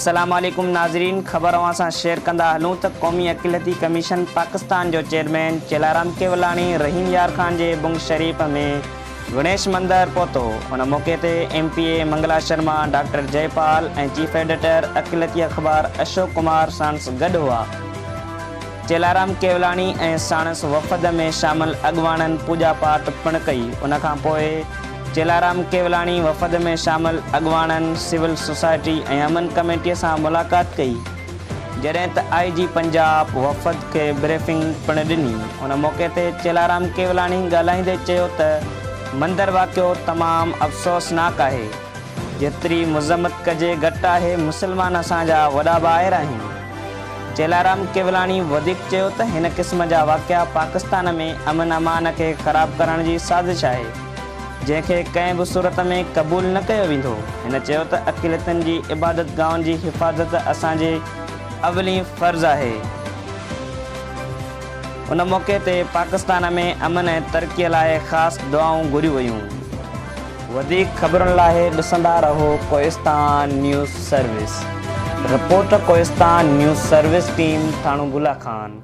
अस्सलाम वालेकुम नाज़रीन, ख़बर अवां शेयर कंदा हलूं त क़ौमी अक़िलती कमीशन पाकिस्तान जो चेयरमैन चेलाराम केवलानी रहीम यार खान जे बुंग शरीफ़ में गणेश मंदिर पहुतो। उन मौक़े ते MPA मंगला शर्मा, डॉक्टर जयपाल ऐं चीफ एडिटर अक़िलती अख़बार अशोक कुमार साणस गॾु हुआ। चेलाराम केवलानी ऐं साणस वफ़द में शामिल अॻवाननि पूॼा पाठ पिणु कई। उन खां पोइ चेलाराम केवलानी वफ़द में शामिल अॻवाननि सिविल सोसाइटी ऐं अमन कमेटीअ सां मुलाक़ात कई, जॾहिं त IG पंजाब वफ़द खे ब्रीफिंग पिणु ॾिनी। उन मौक़े ते चेलाराम केवलानी ॻाल्हाईंदे चयो त मंदर वाक़ियो तमामु अफ़सोसनाक आहे। जेतिरी मज़म्मत कजे घटि आहे। मुस्लमान असांजा वॾा ॿाहिरि आहिनि। चेलाराम केवलानी वधीक चयो त हिन क़िस्म जा वाक़िया पाकिस्तान में अमन अमान खे ख़राबु करण जी साज़िश आहे, जंहिंखे कंहिं बि सूरत में क़बूल न कयो वेंदो। हिन चयो त अक़िलतनि जी इबादत गाहनि जी हिफ़ाज़त असांजे अवली फ़र्ज़ आहे। उन मौक़े ते पाकिस्तान में अमन ऐं तरक़ीअ लाइ ख़ासि दुआऊं घुरियूं वयूं। वधीक ख़बरुनि लाइ ॾिसंदा रहो Kohistan News Service. Reporter Kohistan News Service team Thano Bula Khan.